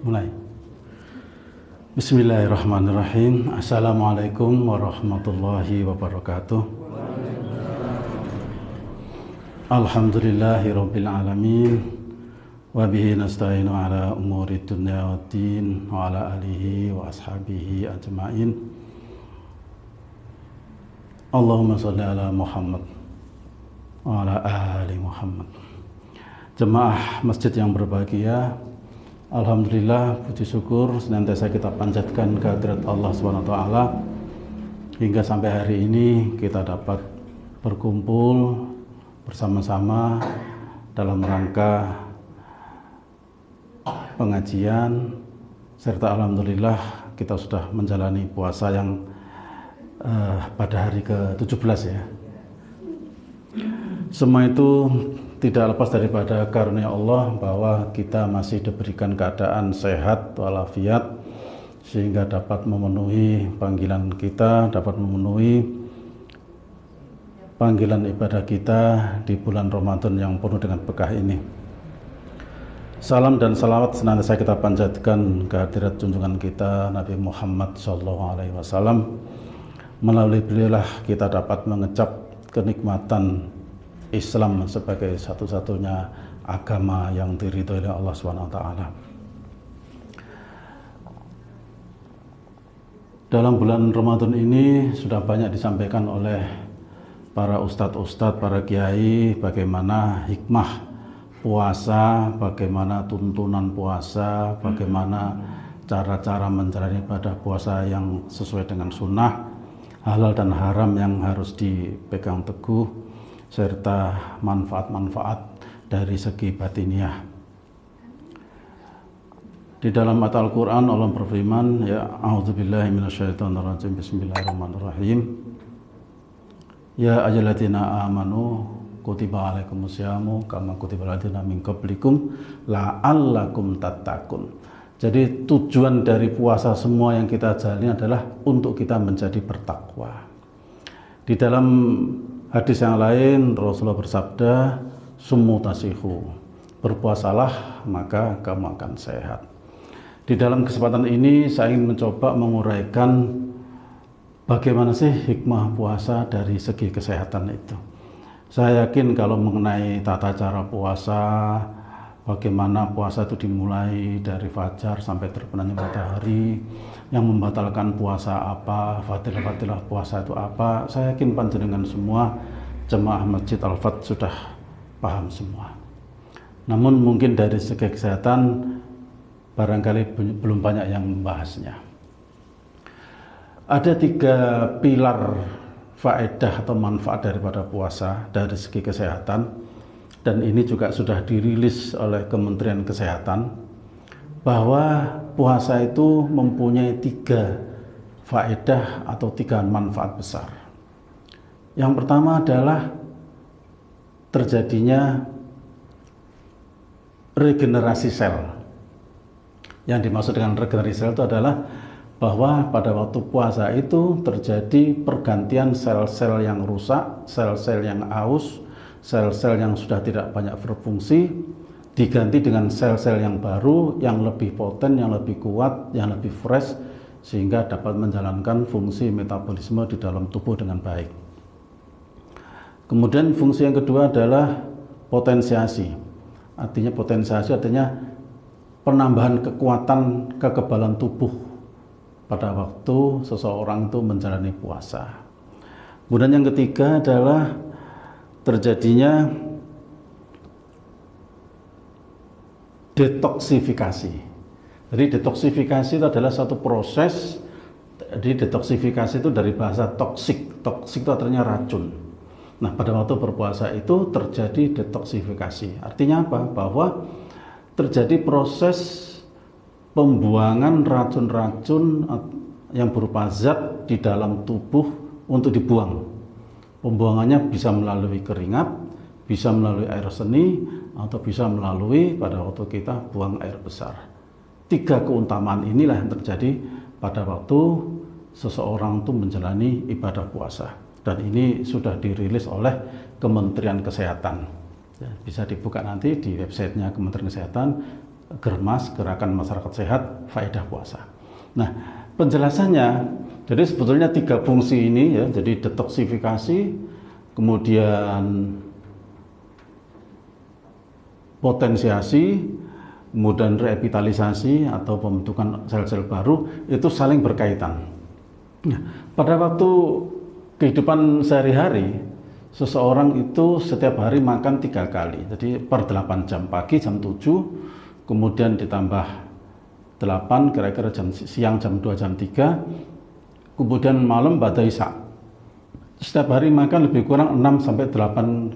Mulai. Bismillahirrahmanirrahim. Assalamualaikum warahmatullahi wabarakatuh. Alhamdulillahirabbil alamin. Wa bihi nasta'inu ala umuri dunya waddin wa ala alihi wa ashabihi ajma'in. Allahumma shalli ala Muhammad wa ala ali Muhammad. Jemaah masjid yang berbahagia, alhamdulillah, puji syukur senantiasa kita panjatkan kehadirat Allah SWT hingga sampai hari ini kita dapat berkumpul bersama-sama dalam rangka pengajian, serta alhamdulillah kita sudah menjalani puasa yang pada hari ke-17 ya. Semua itu tidak lepas daripada karunia Allah bahwa kita masih diberikan keadaan sehat walafiat sehingga dapat memenuhi panggilan kita, dapat memenuhi panggilan ibadah kita di bulan Ramadan yang penuh dengan berkah ini. Salam dan salawat senantiasa kita panjatkan kehadirat junjungan kita Nabi Muhammad SAW. Melalui beliaulah kita dapat mengecap kenikmatan Islam sebagai satu-satunya agama yang diridhoi oleh Allah SWT. Dalam bulan Ramadan ini sudah banyak disampaikan oleh para ustadz-ustadz, para kiai, bagaimana hikmah puasa, bagaimana tuntunan puasa, bagaimana cara-cara menjalani ibadah puasa yang sesuai dengan sunnah, halal dan haram yang harus dipegang teguh, serta manfaat-manfaat dari segi batiniah. Di dalam ayat Al-Quran Allah berfirman, ya a'udzubillahi minasyaitonirrajim, bismillahirrahmanirrahim. Ya ayyuhalladzina amanu kutiba alaikumusyamu kama kutiba aladzina min qablikum la'allakum tattaqun. Jadi tujuan dari puasa semua yang kita jalani adalah untuk kita menjadi bertakwa. Di dalam hadis yang lain Rasulullah bersabda, summu tasihu, berpuasalah maka kamu akan sehat. Di dalam kesempatan ini saya ingin mencoba menguraikan bagaimana sih hikmah puasa dari segi kesehatan itu. Saya yakin kalau mengenai tata cara puasa, bagaimana puasa itu dimulai dari fajar sampai terbenamnya matahari, yang membatalkan puasa apa, fadilah-fadilah puasa itu apa, saya yakin panjenengan semua jemaah Masjid Al-Fat sudah paham semua. Namun mungkin dari segi kesehatan barangkali belum banyak yang membahasnya. Ada 3 pilar faedah atau manfaat daripada puasa dari segi kesehatan, dan ini juga sudah dirilis oleh Kementerian Kesehatan, bahwa puasa itu mempunyai 3 faedah atau 3 manfaat besar. Yang pertama adalah terjadinya regenerasi sel. Yang dimaksud dengan regenerasi sel itu adalah bahwa pada waktu puasa itu terjadi pergantian sel-sel yang rusak, sel-sel yang aus, sel-sel yang sudah tidak banyak berfungsi, diganti dengan sel-sel yang baru, yang lebih poten, yang lebih kuat, yang lebih fresh, sehingga dapat menjalankan fungsi metabolisme di dalam tubuh dengan baik. Kemudian fungsi yang kedua adalah potensiasi. Artinya penambahan kekuatan kekebalan tubuh pada waktu seseorang itu menjalani puasa. Kemudian yang ketiga adalah terjadinya detoksifikasi. Jadi detoksifikasi itu adalah satu proses. Jadi detoksifikasi itu dari bahasa toksik. Toksik itu artinya racun. Nah, pada waktu berpuasa itu terjadi detoksifikasi. Artinya apa? Bahwa terjadi proses pembuangan racun-racun yang berupa zat di dalam tubuh untuk dibuang. Pembuangannya bisa melalui keringat, bisa melalui air seni, atau bisa melalui pada waktu kita buang air besar. 3 keutamaan inilah yang terjadi pada waktu seseorang itu menjalani ibadah puasa. Dan ini sudah dirilis oleh Kementerian Kesehatan. Bisa dibuka nanti di websitenya Kementerian Kesehatan, Germas, Gerakan Masyarakat Sehat, Faedah Puasa. Nah, penjelasannya, jadi sebetulnya 3 fungsi ini ya, jadi detoksifikasi, kemudian potensiasi, kemudian revitalisasi atau pembentukan sel-sel baru itu saling berkaitan. Nah, pada waktu kehidupan sehari-hari, seseorang itu setiap hari makan 3 kali, jadi per 8 jam, pagi jam 7, kemudian ditambah 8 kira-kira siang jam 2 jam 3, kemudian malam ba'da isya. Setiap hari makan lebih kurang 6 sampai 8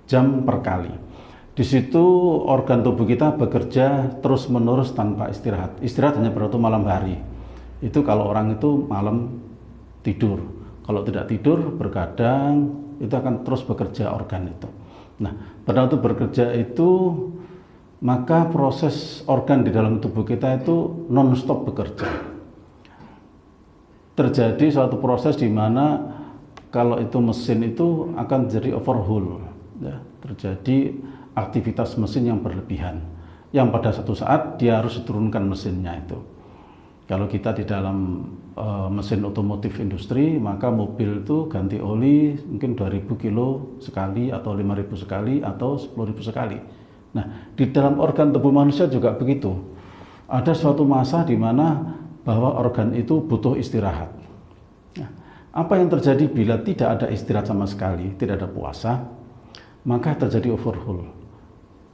jam per kali. Di situ organ tubuh kita bekerja terus-menerus tanpa istirahat. Istirahat hanya pada waktu malam hari. Itu kalau orang itu malam tidur. Kalau tidak tidur, bergadang, itu akan terus bekerja organ itu. Nah, pada waktu bekerja itu, maka proses organ di dalam tubuh kita itu non-stop bekerja. Terjadi suatu proses di mana kalau itu mesin itu akan jadi overhaul, ya, terjadi aktivitas mesin yang berlebihan, yang pada satu saat dia harus diturunkan mesinnya itu. Kalau kita di dalam mesin otomotif industri, maka mobil itu ganti oli mungkin 2000 kilo sekali, atau 5000 sekali, atau 10.000 sekali. Nah, di dalam organ tubuh manusia juga begitu. Ada suatu masa di mana bahwa organ itu butuh istirahat. Nah, apa yang terjadi bila tidak ada istirahat sama sekali, tidak ada puasa, maka terjadi overhaul.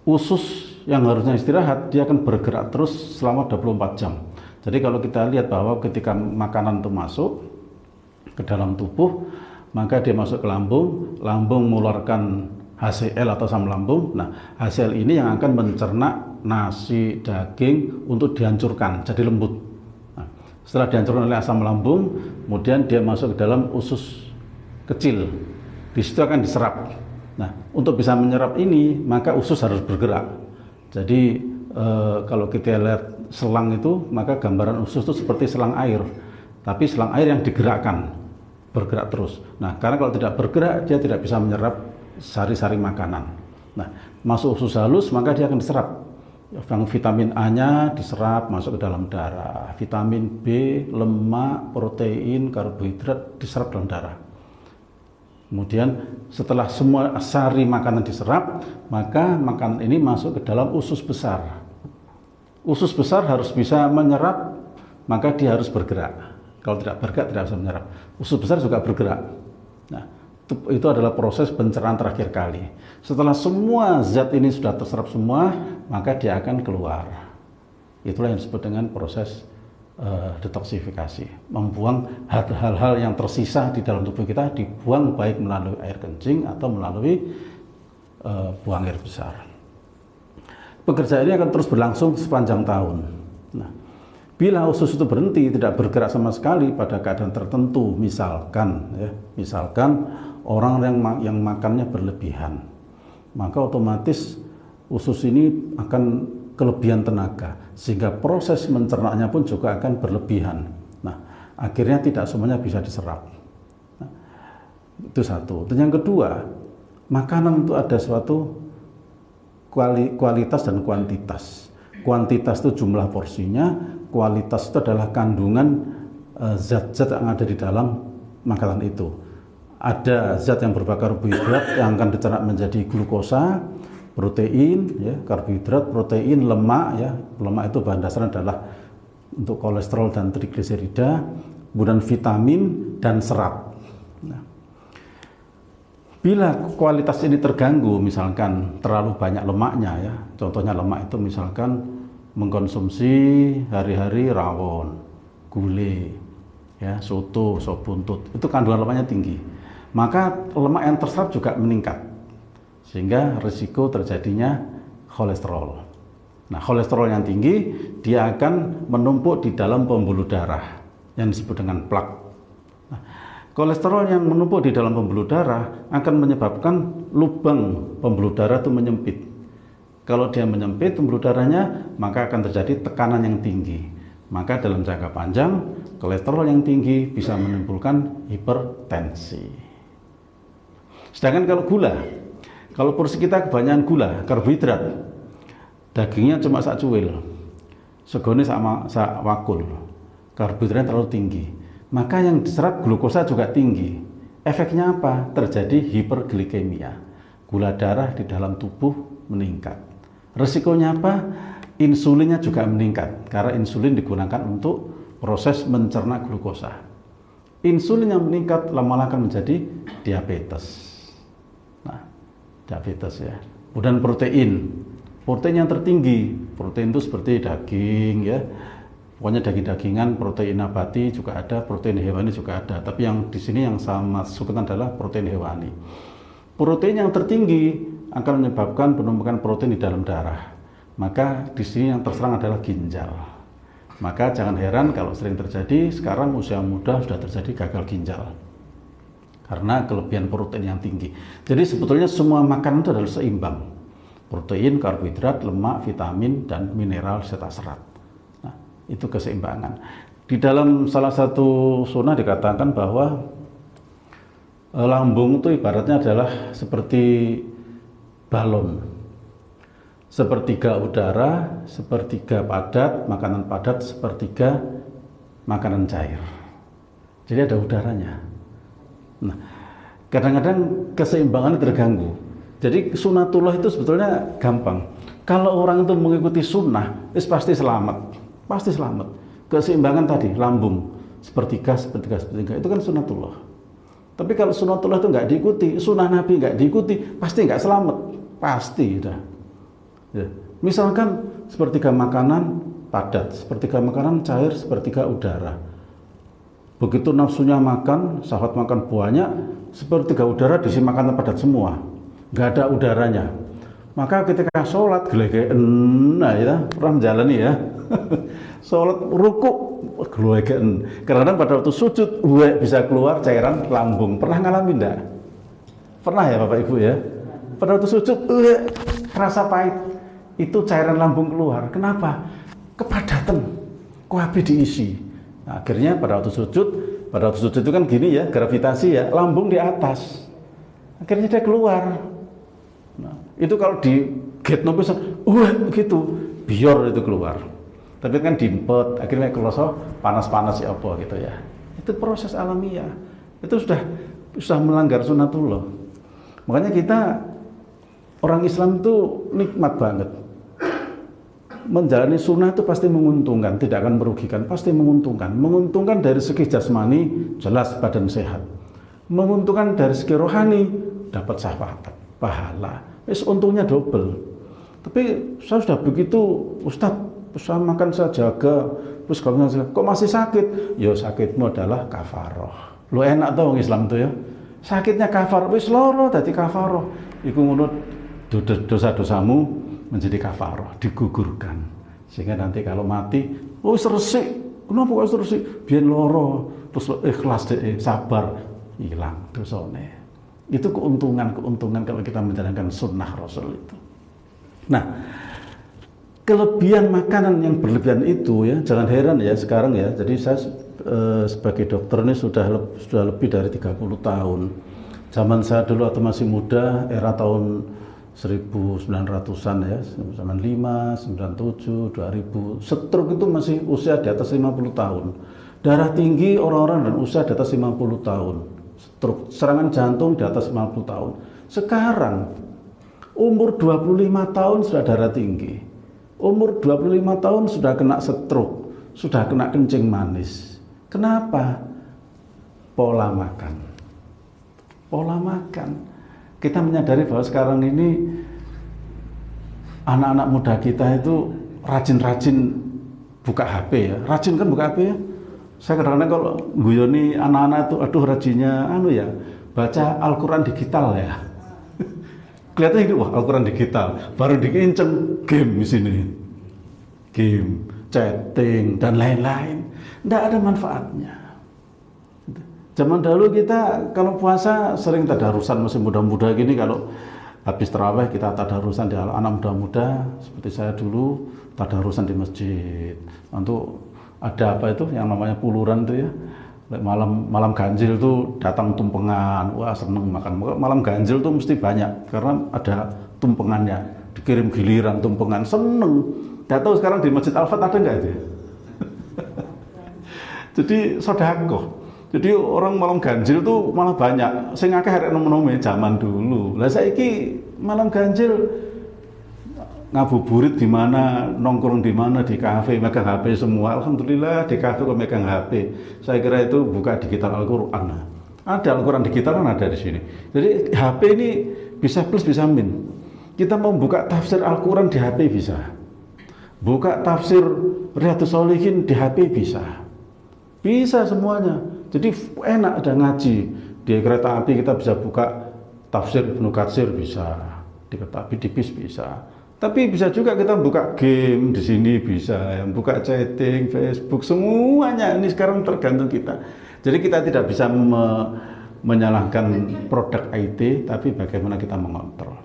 Usus yang harusnya istirahat, dia akan bergerak terus selama 24 jam. Jadi kalau kita lihat bahwa ketika makanan itu masuk ke dalam tubuh, maka dia masuk ke lambung, lambung mengeluarkan HCl atau asam lambung. Nah, HCl ini yang akan mencerna nasi, daging untuk dihancurkan, jadi lembut. Nah, setelah dihancurkan oleh asam lambung, kemudian dia masuk ke dalam usus kecil. Di situ akan diserap. Nah, untuk bisa menyerap ini, maka usus harus bergerak. Jadi kalau kita lihat selang itu, maka gambaran usus itu seperti selang air. Tapi selang air yang digerakkan, bergerak terus. Nah, karena kalau tidak bergerak, dia tidak bisa menyerap sari-sari makanan. Nah, masuk usus halus, maka dia akan diserap. Yang vitamin A-nya diserap, masuk ke dalam darah. Vitamin B, lemak, protein, karbohidrat diserap dalam darah. Kemudian setelah semua sari makanan diserap, maka makanan ini masuk ke dalam usus besar. Usus besar harus bisa menyerap, maka dia harus bergerak. Kalau tidak bergerak, tidak bisa menyerap. Usus besar juga bergerak. Nah, itu adalah proses pencernaan terakhir kali. Setelah semua zat ini sudah terserap semua, maka dia akan keluar. Itulah yang disebut dengan proses detoksifikasi, membuang hal-hal yang tersisa di dalam tubuh kita, dibuang baik melalui air kencing atau melalui buang air besar. Pekerjaan ini akan terus berlangsung sepanjang tahun. Nah, bila usus itu berhenti, tidak bergerak sama sekali pada keadaan tertentu, misalkan orang yang makannya berlebihan, maka otomatis usus ini akan kelebihan tenaga, sehingga proses mencernanya pun juga akan berlebihan. Nah, akhirnya tidak semuanya bisa diserap. Nah, itu satu. Dan yang kedua, makanan itu ada suatu kualitas dan kuantitas. Kuantitas itu jumlah porsinya, kualitas itu adalah kandungan zat-zat yang ada di dalam makanan itu. Ada zat yang berupa karbohidrat yang akan dicerna menjadi glukosa, protein, ya, karbohidrat, protein, lemak, ya, lemak itu bahan dasarnya adalah untuk kolesterol dan trigliserida, kemudian vitamin dan serat. Nah, bila kualitas ini terganggu, misalkan terlalu banyak lemaknya, ya, contohnya lemak itu misalkan mengkonsumsi hari-hari rawon, gulai, ya, soto, sop buntut, itu kandungan lemaknya tinggi, maka lemak yang terserap juga meningkat, sehingga risiko terjadinya kolesterol. Nah, kolesterol yang tinggi, dia akan menumpuk di dalam pembuluh darah yang disebut dengan plak. Nah, kolesterol yang menumpuk di dalam pembuluh darah akan menyebabkan lubang pembuluh darah itu menyempit. Kalau dia menyempit pembuluh darahnya, maka akan terjadi tekanan yang tinggi. Maka dalam jangka panjang, kolesterol yang tinggi bisa menimbulkan hipertensi. Sedangkan kalau gula, kalau porsi kita kebanyakan gula, karbohidrat, dagingnya cuma sak cuil, segone sak wakul, karbohidratnya terlalu tinggi, maka yang diserap glukosa juga tinggi. Efeknya apa? Terjadi hiperglikemia, gula darah di dalam tubuh meningkat. Resikonya apa? Insulinnya juga meningkat, karena insulin digunakan untuk proses mencerna glukosa. Insulin yang meningkat lama-lama akan menjadi diabetes. Nah, diabetes ya. Kemudian protein yang tertinggi, protein itu seperti daging ya. Pokoknya daging-dagingan, protein nabati juga ada, protein hewani juga ada. Tapi yang di sini yang sama masukkan adalah protein hewani. Protein yang tertinggi akan menyebabkan penumpukan protein di dalam darah. Maka di sini yang terserang adalah ginjal. Maka jangan heran kalau sering terjadi sekarang usia muda sudah terjadi gagal ginjal karena kelebihan protein yang tinggi. Jadi sebetulnya semua makanan itu adalah seimbang. Protein, karbohidrat, lemak, vitamin, dan mineral serta serat. Nah, itu keseimbangan. Di dalam salah satu sunnah dikatakan bahwa lambung itu ibaratnya adalah seperti balon. Sepertiga udara, sepertiga padat, makanan padat, sepertiga makanan cair. Jadi ada udaranya. Nah, kadang-kadang keseimbangan terganggu. Jadi sunatullah itu sebetulnya gampang. Kalau orang itu mengikuti sunnah, pasti selamat. Pasti selamat. Keseimbangan tadi, lambung, sepertiga, itu kan sunatullah. Tapi kalau sunatullah itu nggak diikuti, sunnah Nabi nggak diikuti, pasti nggak selamat. Pasti dah. Ya. Misalkan sepertiga makanan padat, sepertiga makanan cair, sepertiga udara. Begitu nafsunya makan, sahabat makan banyak, sepertiga udara diisi makanan padat semua, nggak ada udaranya. Maka ketika sholat gelegen, nah ya pernah menjalani ya, sholat ruku gelegen. Karena pada waktu sujud, bisa keluar cairan lambung. Pernah ngalamin enggak? Pernah ya Bapak Ibu ya? Pada waktu sujud, rasa pahit. Itu cairan lambung keluar. Kenapa? Kepadatan. Kok habis diisi. Nah, akhirnya pada waktu sujud itu kan gini ya, gravitasi ya, lambung di atas. Akhirnya dia keluar. Nah, itu kalau di gate nopo begitu, biar itu keluar. Tapi kan diempet, akhirnya keluar panas-panas ya apa gitu ya. Itu proses alamiah. Itu sudah melanggar sunatullah. Makanya kita orang Islam itu nikmat banget. Menjalani sunnah itu pasti menguntungkan, tidak akan merugikan, pasti menguntungkan. Menguntungkan dari segi jasmani, jelas badan sehat. Menguntungkan dari segi rohani, dapat syafaat, pahala. Untungnya double. Tapi saya sudah begitu, Ustadz, saya makan saya jaga, terus kok masih sakit? Ya sakitmu adalah kafaroh. Lo enak tau orang Islam itu ya. Sakitnya kafaroh, wis loro dadi kafaroh. Iku ngono dosa-dosamu menjadi kafaroh, digugurkan. Sehingga nanti kalau mati, resik. Kenapa kok resik? Biar loro, terus ikhlas deh, sabar, hilang dosane. Itu keuntungan kalau kita menjalankan sunnah Rasul itu. Nah, kelebihan makanan yang berlebihan itu ya, jangan heran ya sekarang ya. Jadi saya sebagai dokter ini sudah lebih dari 30 tahun. Zaman saya dulu atau masih muda, era tahun 1900-an ya, 95, 97, 2000, stroke itu masih usia di atas 50 tahun. Darah tinggi orang-orang dan usia di atas 50 tahun. Stroke, serangan jantung di atas 50 tahun. Sekarang umur 25 tahun sudah darah tinggi. Umur 25 tahun sudah kena stroke, sudah kena kencing manis. Kenapa? Pola makan. Pola makan. Kita menyadari bahwa sekarang ini anak-anak muda kita itu rajin-rajin buka HP ya. Rajin kan buka HP ya. Saya kadang-kadang kalau guyoni anak-anak itu, aduh rajinnya ya, baca Al-Quran digital ya. Kelihatannya ini, wah Al-Quran digital. Baru dikinceng game di sini. Game, chatting, dan lain-lain. Tidak ada manfaatnya. Zaman dahulu kita kalau puasa sering tadarusan, masih muda-muda gini, kalau habis tarawih kita tadarusan di anak muda-muda seperti saya dulu, tadarusan di masjid. Untuk ada apa itu yang namanya puluran itu ya, malam ganjil tuh datang tumpengan, wah seneng makan. Malam ganjil tuh mesti banyak karena ada tumpengannya. dikirim giliran, tumpengan, seneng. Gak tahu sekarang di Masjid Al-Fat ada nggak itu? Jadi sedekah. Jadi orang malam ganjil tuh malah banyak. Sing akeh arek nom-nome zaman dulu. Lah saiki malam ganjil ngabuburit di mana, nongkrong di mana, di kafe, megang HP semua. Alhamdulillah di kafe kok megang HP. Saya kira itu buka digital Al-Qur'an. Ada Al-Qur'an digital kan ada di sini. Jadi HP ini bisa plus bisa min. Kita mau buka tafsir Al-Qur'an di HP bisa. Buka tafsir Riyadhus Shalihin di HP bisa. Bisa semuanya. Jadi enak ada ngaji. Di kereta api kita bisa buka tafsir Ibnu Katsir bisa. Di kereta api di bis bisa. Tapi bisa juga kita buka game di sini bisa, yang buka chatting, Facebook, semuanya ini sekarang tergantung kita. Jadi kita tidak bisa menyalahkan produk IT, tapi bagaimana kita mengontrol.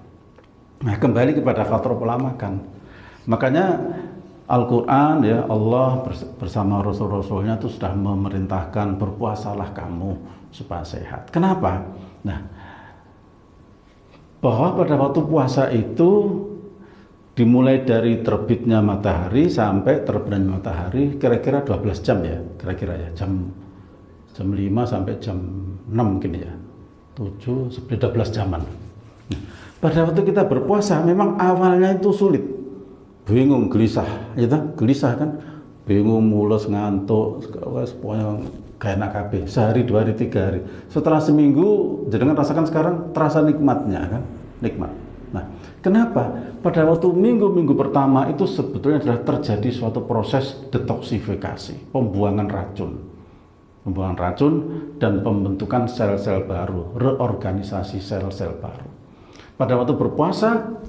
Nah, kembali kepada faktor pola makan. Makanya Al-Quran ya Allah bersama Rasul-Rasulnya itu sudah memerintahkan berpuasalah kamu supaya sehat. Kenapa? Nah, bahwa pada waktu puasa itu dimulai dari terbitnya matahari sampai terbenamnya matahari kira-kira 12 jam ya, kira-kira ya, jam 5 sampai jam 6 mungkin ya, 7, 12 jaman. Nah, pada waktu kita berpuasa memang awalnya itu sulit, bingung, gelisah, ya kan? Gelisah kan, bingung, mules, ngantuk, pokoknya gak enak kabeh. Sehari, 2 hari, 3 hari. Setelah seminggu, jangan rasakan sekarang terasa nikmatnya kan, nikmat. Nah, kenapa? Pada waktu minggu-minggu pertama itu sebetulnya adalah terjadi suatu proses detoksifikasi, pembuangan racun dan pembentukan sel-sel baru, reorganisasi sel-sel baru. Pada waktu berpuasa,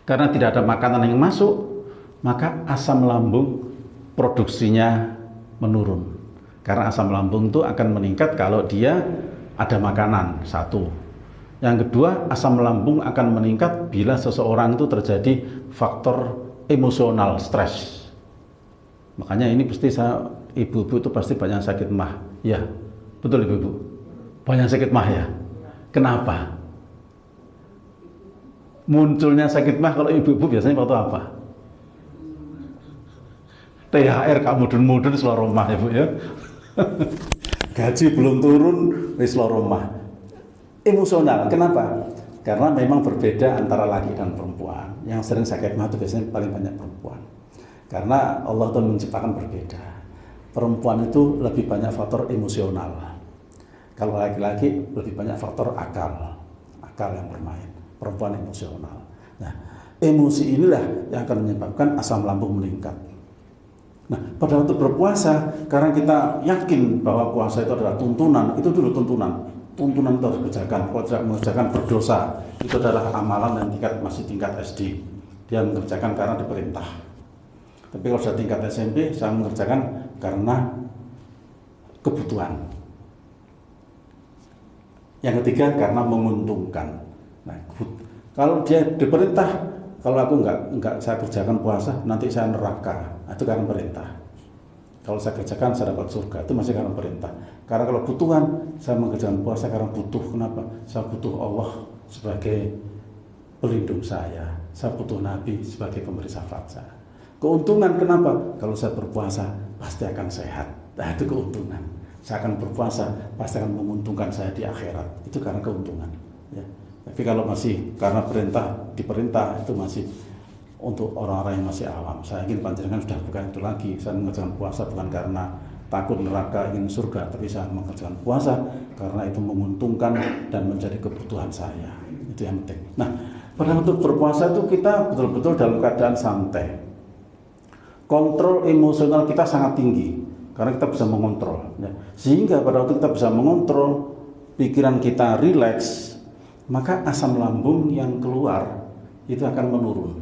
karena tidak ada makanan yang masuk, maka asam lambung produksinya menurun. Karena asam lambung itu akan meningkat kalau dia ada makanan, satu. Yang kedua, asam lambung akan meningkat bila seseorang itu terjadi faktor emosional, stres. Makanya ini pasti ibu-ibu itu pasti banyak sakit mah. Ya, betul ibu-ibu. Banyak sakit mah ya. Kenapa? Munculnya sakit mah kalau ibu-ibu biasanya waktu apa? THR kamu mudun-mudun seluruh rumah ya Bu ya. Gaji belum turun wis seluruh rumah. Emosional, kenapa? Karena memang berbeda antara laki dan perempuan. Yang sering sakit mah itu biasanya paling banyak perempuan. Karena Allah itu menciptakan berbeda. Perempuan itu lebih banyak faktor emosional. Kalau laki-laki lebih banyak faktor akal yang bermain. Perempuan emosional. Nah, emosi inilah yang akan menyebabkan asam lambung meningkat. Nah, pada waktu berpuasa, karena kita yakin bahwa puasa itu adalah tuntunan, itu dulu tuntunan itu harus dikerjakan. Kalau tidak mengerjakan berdosa. Itu adalah amalan yang masih tingkat SD. Dia mengerjakan karena diperintah. Tapi kalau sudah tingkat SMP, saya mengerjakan karena kebutuhan. Yang ketiga karena menguntungkan. Nah, kalau dia diperintah, kalau aku enggak saya kerjakan puasa, nanti saya neraka. Itu karena perintah. Kalau saya kerjakan saya dapat surga, itu masih karena perintah. Karena kalau kebutuhan, saya mengerjakan puasa karena butuh. Kenapa? Saya butuh Allah sebagai pelindung saya butuh Nabi sebagai pemberi syafaat saya. Keuntungan kenapa? Kalau saya berpuasa pasti akan sehat. Nah, itu keuntungan. Saya akan berpuasa pasti akan menguntungkan saya di akhirat. Itu karena keuntungan. Ya. Tapi kalau masih karena diperintah itu masih untuk orang-orang yang masih awam. Saya ingin panjenengan sudah bukan itu lagi. Saya mengerjakan puasa bukan karena takut neraka, ingin surga, tapi saya mengerjakan puasa karena itu menguntungkan dan menjadi kebutuhan saya. Itu yang penting. Nah, pada waktu berpuasa itu kita betul-betul dalam keadaan santai. Kontrol emosional kita sangat tinggi karena kita bisa mengontrol. Ya. Sehingga pada waktu kita bisa mengontrol, pikiran kita rileks, maka asam lambung yang keluar itu akan menurun.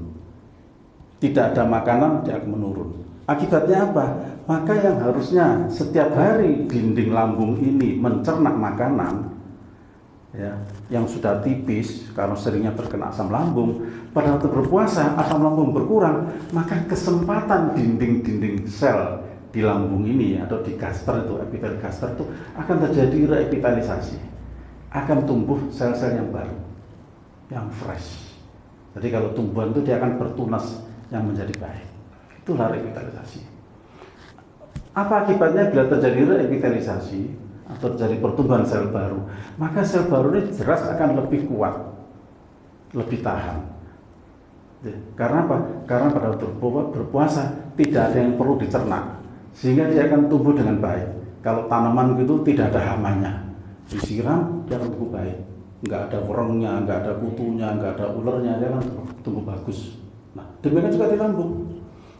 Tidak ada makanan, dia akan menurun. Akibatnya apa? Maka yang harusnya setiap hari dinding lambung ini mencerna makanan, ya, yang sudah tipis karena seringnya terkena asam lambung, pada waktu berpuasa asam lambung berkurang, maka kesempatan dinding-dinding sel di lambung ini atau di gaster itu, epitel gaster itu akan terjadi reepitalisasi, akan tumbuh sel-sel yang baru, yang fresh. Jadi kalau tumbuhan itu dia akan bertunas yang menjadi baik. Itulah revitalisasi. Apa akibatnya bila terjadi revitalisasi atau terjadi pertumbuhan sel baru? Maka sel baru ini jelas akan lebih kuat, lebih tahan. Karena apa? Karena pada waktu berpuasa tidak ada yang perlu dicerna, sehingga dia akan tumbuh dengan baik. Kalau tanaman gitu tidak ada hamanya, disiram dia akan tumbuh baik. Nggak ada werengnya, nggak ada kutunya, nggak ada ulernya, dia akan tumbuh bagus. Nah, demikian juga di lambung.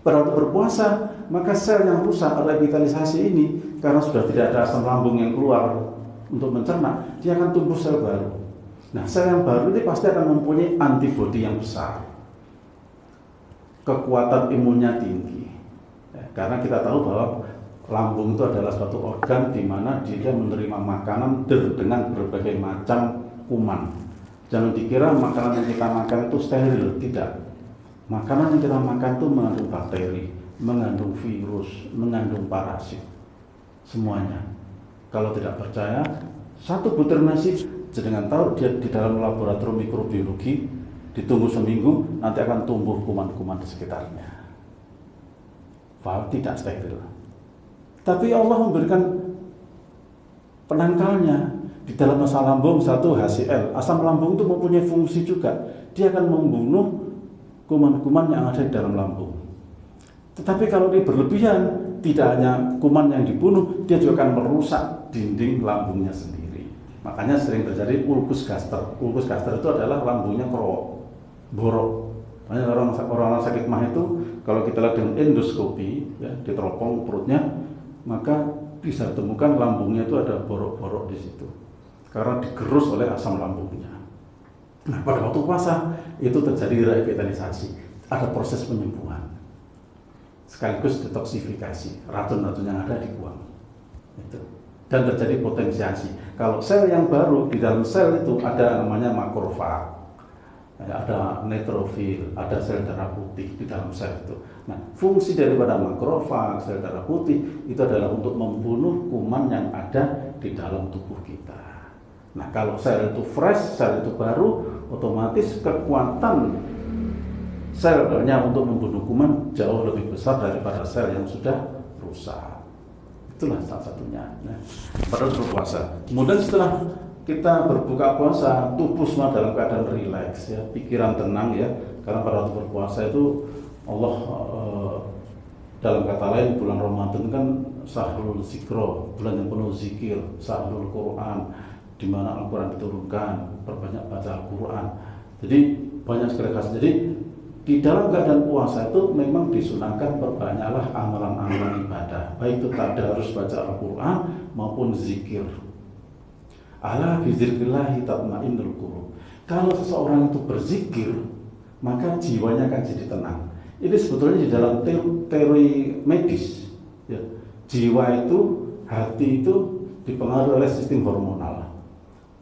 Pada waktu berpuasa, maka sel yang rusak revitalisasi ini, karena sudah tidak ada asam lambung yang keluar untuk mencerna, dia akan tumbuh sel baru. Nah, sel yang baru ini pasti akan mempunyai antibodi yang besar, kekuatan imunnya tinggi. Karena kita tahu bahwa lambung itu adalah suatu organ di mana dia menerima makanan dengan berbagai macam kuman. Jangan dikira makanan yang kita makan itu steril, tidak. Makanan yang kita makan itu mengandung bakteri, mengandung virus, mengandung parasit, semuanya. Kalau tidak percaya, satu butir nasi dengan tahu dia di dalam laboratorium mikrobiologi, ditunggu seminggu nanti akan tumbuh kuman-kuman di sekitarnya. Tidak steril. Tapi Allah memberikan penangkalnya. Di dalam asam lambung satu HCl. Asam lambung itu mempunyai fungsi juga. Dia akan membunuh kuman-kuman yang ada di dalam lambung. Tetapi kalau dia berlebihan, tidak hanya kuman yang dibunuh, dia juga akan merusak dinding lambungnya sendiri. Makanya sering terjadi ulkus gaster. Ulkus gaster itu adalah lambungnya borok. Makanya orang sakit mah itu kalau kita lihat dengan endoskopi, ya, diteropong perutnya, maka bisa ditemukan lambungnya itu ada borok-borok di situ. Karena digerus oleh asam lambungnya. Nah, pada waktu puasa itu terjadi revitalisasi, ada proses penyembuhan, sekaligus detoksifikasi, racun-racun yang ada dibuang. Itu. Dan terjadi potensiasi. Kalau sel yang baru di dalam sel itu ada namanya makrofag, ada neutrofil, ada sel darah putih di dalam sel itu. Nah, fungsi daripada makrofag, sel darah putih itu adalah untuk membunuh kuman yang ada di dalam tubuh kita. Nah, kalau sel itu fresh, sel itu baru, otomatis kekuatan selnya untuk membunuh kuman jauh lebih besar daripada sel yang sudah rusak. Itulah salah satunya. Nah, pada berpuasa. Kemudian setelah kita berbuka puasa, tubuh semua dalam keadaan rileks, ya, pikiran tenang, ya. Karena pada waktu berpuasa itu Allah dalam kata lain bulan Ramadan kan Syahrul Zikro, bulan yang penuh zikir, Syahrul Quran, di mana Al-Quran diturunkan, perbanyak baca Al-Quran. Jadi banyak sekali kasih. Jadi di dalam keadaan puasa itu memang disunahkan perbanyaklah amalan-amalan ibadah, baik itu tadarus baca Al-Quran maupun zikir. Ala bizikrillahi tatmainnul qulub. Kalau seseorang itu berzikir, maka jiwanya akan jadi tenang. Ini sebetulnya di dalam teori medis, ya. Jiwa itu, hati itu dipengaruhi oleh sistem hormonal.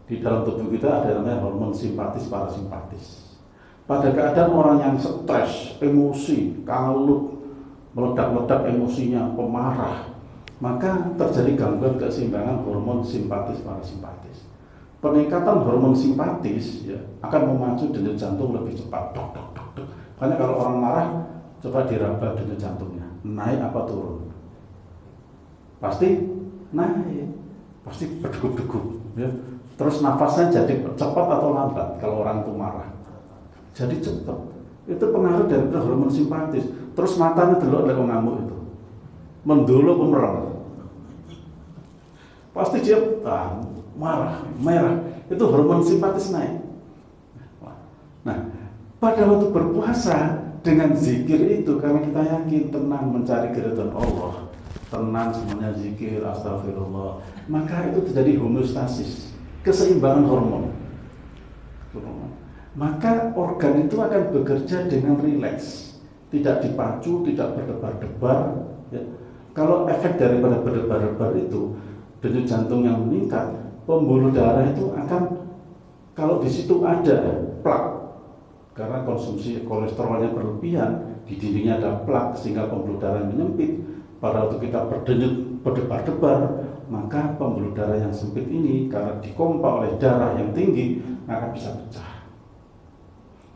Di dalam tubuh kita ada namanya hormon simpatis, parasimpatis. Pada keadaan orang yang stres, emosi, kalut, meledak-ledak emosinya, pemarah, maka terjadi gangguan keseimbangan hormon simpatis, parasimpatis. Peningkatan hormon simpatis, ya, akan memacu denyut jantung lebih cepat. Dok, dok, dok, dok. Karena kalau orang marah, coba diraba denyut jantungnya, naik apa turun? Pasti naik, pasti berdegup-degup, ya. Terus nafasnya jadi cepat atau lambat kalau orang itu marah? Jadi cepat. Itu pengaruh dari hormon simpatis. Terus matanya delok oleh ngamuk itu, mendolo pemerang. Pasti dia marah, merah. Itu hormon simpatis naik. Nah, pada waktu berpuasa dengan zikir itu, karena kita yakin tenang mencari keridhaan Allah, tenang semuanya zikir, astagfirullah, maka itu terjadi homeostasis, keseimbangan hormon. Maka organ itu akan bekerja dengan rileks, tidak dipacu, tidak berdebar-debar, ya. Kalau efek daripada berdebar-debar itu, denyut jantung yang meningkat, pembuluh darah itu akan, kalau di situ ada plak, karena konsumsi kolesterolnya berlebihan, di dindingnya ada plak sehingga pembuluh darah menyempit. Pada waktu kita berdebar-debar, maka pembuluh darah yang sempit ini karena dikompa oleh darah yang tinggi akan bisa pecah.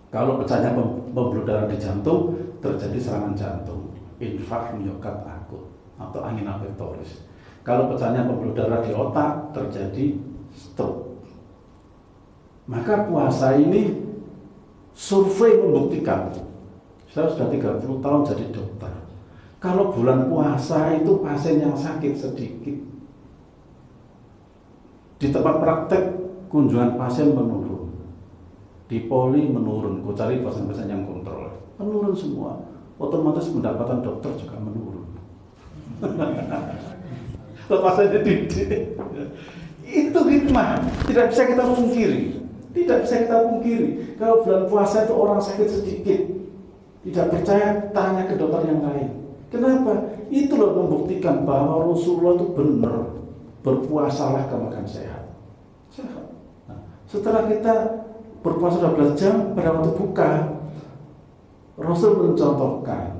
Kalau pecahnya pembuluh darah di jantung, terjadi serangan jantung, infark miokard akut atau angina pektoris. Kalau pecahnya pembuluh darah di otak, terjadi stroke. Maka puasa ini survei membuktikan, saya sudah 30 tahun jadi dokter, kalau bulan puasa itu pasien yang sakit sedikit. Di tempat praktek kunjungan pasien menurun, di poli menurun, gue cari pasien-pasien yang kontrol, menurun semua. Otomatis pendapatan dokter juga menurun. Pasien dididik. Itu hikmah, tidak bisa kita pungkiri. Tidak bisa kita pungkiri. Kalau bulan puasa itu orang sakit sedikit, tidak percaya, tanya ke dokter yang lain. Kenapa? Itu loh membuktikan bahwa Rasulullah itu benar. Berpuasalah kamu akan sehat. Sehat. Nah, setelah kita berpuasa 12 jam, pada waktu buka, Rasul mencontohkan,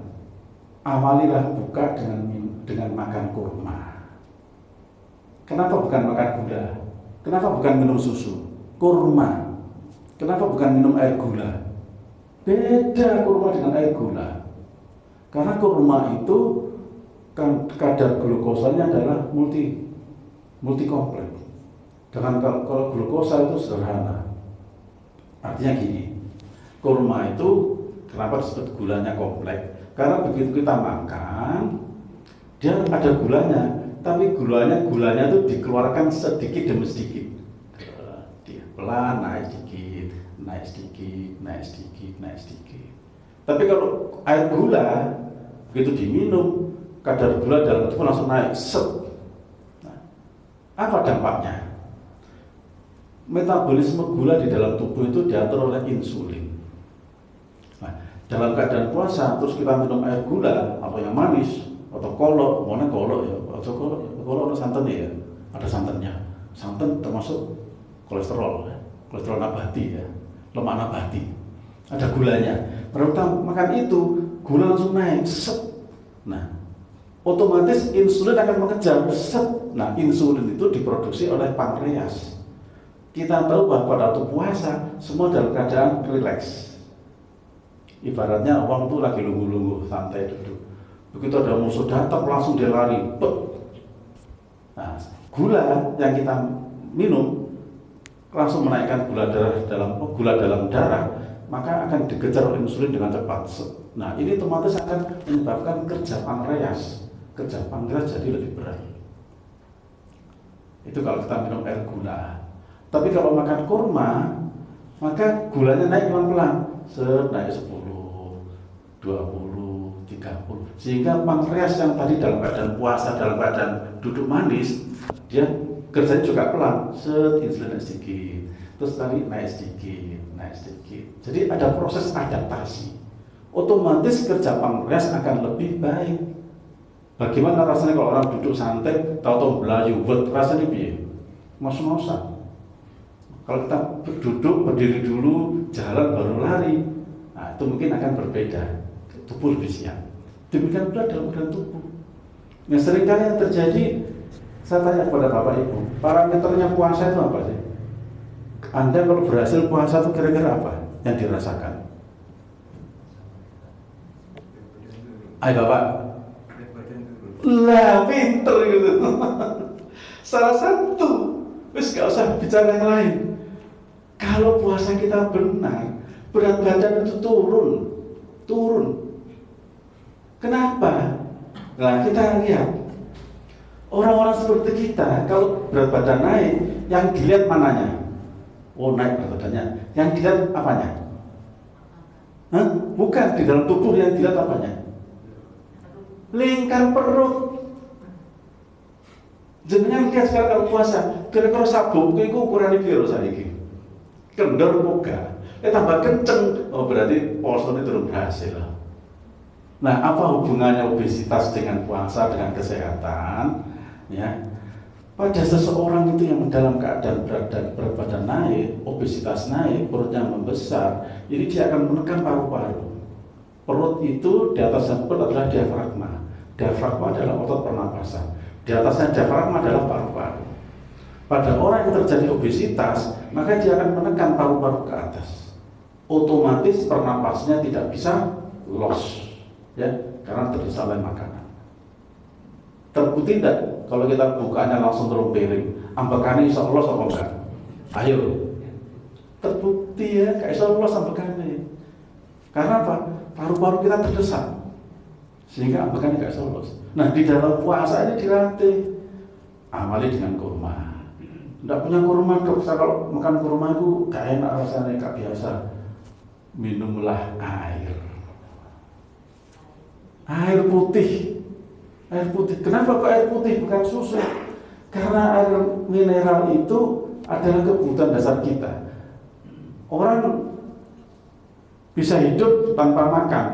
awalilah buka dengan makan kurma. Kenapa bukan makan gula? Kenapa bukan minum susu? Kurma. Kenapa bukan minum air gula? Beda kurma dengan air gula. Karena kurma itu kadar glukosanya adalah multi kompleks. Dengan kalau glukosa itu sederhana. Artinya gini, kurma itu kenapa disebut gulanya kompleks? Karena begitu kita makan, dia ada gulanya, tapi gulanya itu dikeluarkan sedikit demi sedikit. Dia pelan, naik sedikit, naik sedikit, naik sedikit, naik sedikit. Tapi kalau air gula, begitu diminum, kadar gula dalam tubuh langsung naik, set. Apa dampaknya? Metabolisme gula di dalam tubuh itu diatur oleh insulin. Nah, dalam keadaan puasa, terus kita minum air gula atau yang manis atau kolok, mana kolok ya? Atau kolok ada santan ya? Ada santannya. Santan termasuk kolesterol, ya? Kolesterol nabati ya, lemak nabati. Ada gulanya. Pada kita makan itu, gula langsung naik, set. Nah, otomatis insulin akan mengejar, set. Nah, insulin itu diproduksi oleh pankreas. Kita tahu bahwa pada waktu puasa semua dalam keadaan rileks. Ibaratnya orang tuh lagi lunggu-lunggu, santai duduk. Begitu ada musuh datang langsung dia lari. Nah, gula yang kita minum langsung menaikkan gula dalam darah, maka akan dikejar oleh insulin dengan cepat. Nah, ini otomatis akan menyebabkan kerja pankreas jadi lebih berat. Itu kalau kita minum air gula. Tapi kalau makan kurma, maka gulanya naik pelan-pelan, naik 10, 20, 30. Sehingga pankreas yang tadi dalam keadaan puasa, dalam keadaan duduk manis, dia kerjanya juga pelan, insulin naik sedikit, terus tadi naik sedikit, naik sedikit. Jadi ada proses adaptasi. Otomatis kerja pankreas akan lebih baik. Bagaimana rasanya kalau orang duduk santai, tahu-tahu belayu, buat rasanya biar mos-mosan. Kalau kita duduk, berdiri dulu, jalan baru lari, nah, itu mungkin akan berbeda. Tubuh lebih siap. Demikian pula dalam keadaan tubuh. Nah, seringkali yang terjadi, saya tanya kepada Bapak Ibu, parameternya puasa itu apa sih? Anda kalau berhasil puasa itu kira-kira apa yang dirasakan? Ayo Bapak. Lah, pinter gitu. Salah satu, wis gak usah bicara yang lain. Kalau puasa kita benar, berat badan itu turun. Kenapa? Nah, kita lihat orang-orang seperti kita, kalau berat badan naik, yang dilihat mananya? Oh, naik berat badannya. Yang dilihat apanya? Hah? Bukan, di dalam tubuh yang dilihat apanya? Lingkar perut. Jenengan lihat sekarang kalau puasa, kira-kira sabuk itu ukuran piro saiki? Kendor moga. Tambah kenceng, oh berarti posone turun berhasil. Nah, apa hubungannya obesitas dengan puasa, dengan kesehatan? Ya, pada seseorang itu yang dalam keadaan berat badan naik, obesitas naik, perutnya membesar, ini dia akan menekan paru-paru. Perut itu di atasnya perut adalah diafragma. Diafragma adalah otot pernapasan. Di atasnya diafragma adalah paru-paru. Pada orang yang terjadi obesitas, maka dia akan menekan paru-paru ke atas. otomatis pernapasnya tidak bisa loss, ya, karena terdesak oleh makanan. Terbukti tidak kalau kita bukanya langsung turun piring, ambekannya bisa loss apa enggak? Ayo, terbukti ya, kayak bisa loss ambekannya. Karena apa? Paru-paru kita terdesak, sehingga ambekannya nggak bisa loss. Nah, di dalam puasa ini dilatih, amali dengan kurma. Tidak punya kurma, dok, saya kalau makan kurma itu gak enak rasanya, gak biasa. Minumlah air putih. Air putih. Kenapa kok air putih bukan susu? Karena air mineral itu adalah kebutuhan dasar kita. Orang bisa hidup tanpa makan,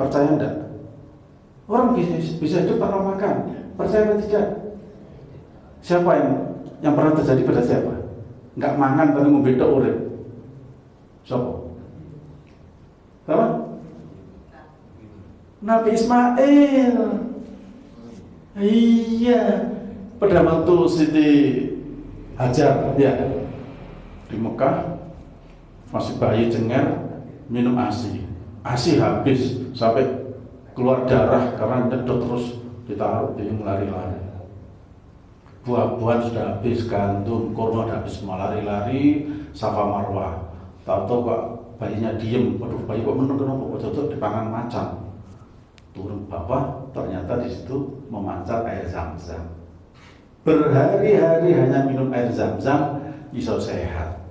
percaya enggak? Orang bisa hidup tanpa makan, percaya atau tidak? Siapa yang pernah terjadi pada siapa? Enggak makan tapi membeda urip. Siapa? Siapa? Nabi Ismail. Iya, pada waktu Siti Hajar ya di Mekah masih bayi cengar minum ASI habis sampai keluar darah karena nyedot terus ditaruh di lari-lari. Buah-buahan sudah habis, gandum, kurma sudah habis, semua lari-lari Safa Marwah. Tahu-tahu kok bayinya diem, waduh bayi kok menung kenapa kok cocok dipangan macan. Turun bawah, ternyata di situ memancar air Zam-Zam. Berhari-hari hanya minum air Zam-Zam bisa sehat.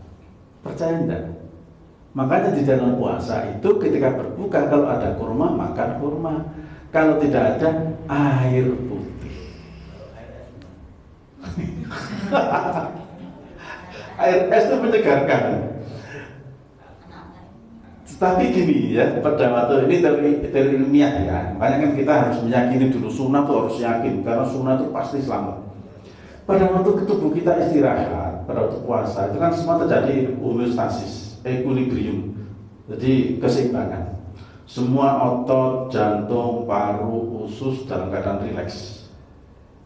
Percaya enggak? Makanya di dalam puasa itu ketika berbuka kalau ada kurma makan kurma, kalau tidak ada air putih. Air es itu menyegarkan. Tapi gini ya, pada waktu ini teori ilmiah ya, makanya kan kita harus meyakini dulu, sunnah itu harus yakin, karena sunnah itu pasti selamat. Pada waktu tubuh kita istirahat, pada waktu puasa, itu kan semua terjadi homeostasis, equilibrium, jadi keseimbangan. Semua otot, jantung, paru, usus dalam keadaan rileks.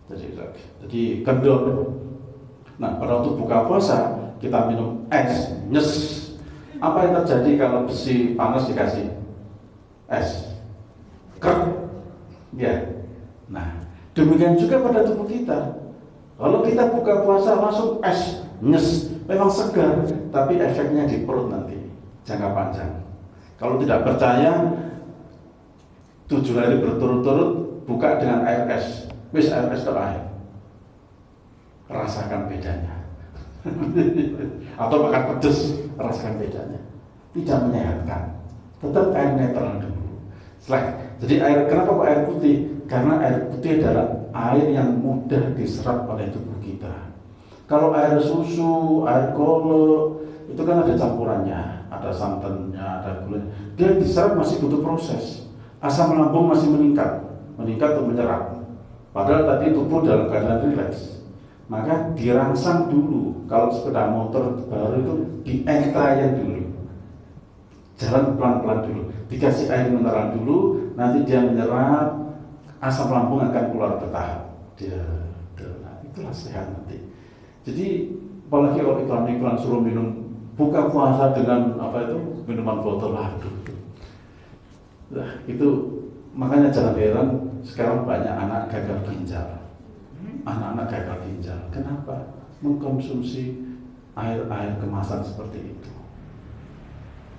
Jadi kendor. Nah, pada waktu buka puasa, kita minum es, nyes. Apa yang terjadi kalau besi panas dikasih es? Krek. Ya. Nah, demikian juga pada tubuh kita. Kalau kita buka puasa langsung es, nyes, memang segar, tapi efeknya di perut nanti jangka panjang. Kalau tidak percaya, 7 hari berturut-turut buka dengan air es, wis air es ke air, rasakan bedanya. Atau makan pedes, rasakan bedanya. Tidak menyehatkan, tetap air netral dulu. Jadi kenapa kok air putih? Karena air putih adalah air yang mudah diserap oleh tubuh kita. Kalau air susu, air kolo, itu kan ada campurannya, ada santannya, ada gula. Dia diserap masih butuh proses. Asam lambung masih meningkat atau menyerap. Padahal tadi tubuh dalam keadaan rileks. Maka dirangsang dulu. Kalau sepeda motor baru itu dientrayan dulu, jalan pelan-pelan dulu, dikasih air mineral dulu, nanti dia menyerap, asam lambung akan keluar bertahap. Nah, itulah sehat nanti. Jadi apalagi kalau iklan suruh minum buka puasa dengan minuman botol, aduh. Nah, itu makanya jangan heran sekarang banyak anak gagal ginjal. Anak-anak gagal ginjal. Kenapa? Mengkonsumsi air kemasan seperti itu.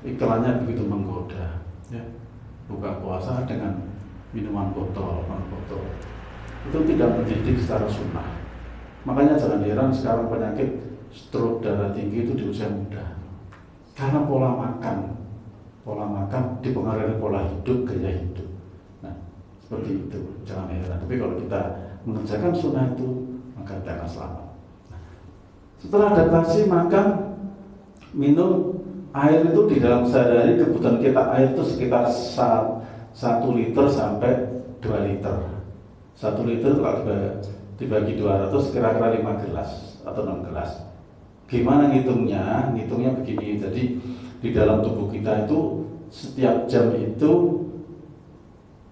Iklannya begitu menggoda. Ya. Buka puasa dengan minuman botol. Itu tidak mendidik secara sunnah. Makanya jangan heran sekarang penyakit stroke darah tinggi itu di usia muda. Karena pola makan dipengaruhi pola hidup, gaya hidup. Nah, seperti itu. Jangan heran. Tapi kalau kita mengerjakan sunnah itu, maka kita akan selamat. Setelah adaptasi, maka minum air itu di dalam sehari-hari kebutuhan kita air itu sekitar 1 liter sampai 2 liter. 1 liter kalau dibagi 200 kira-kira 5 gelas atau 6 gelas. Gimana ngitungnya? Ngitungnya begini. Jadi di dalam tubuh kita itu setiap jam itu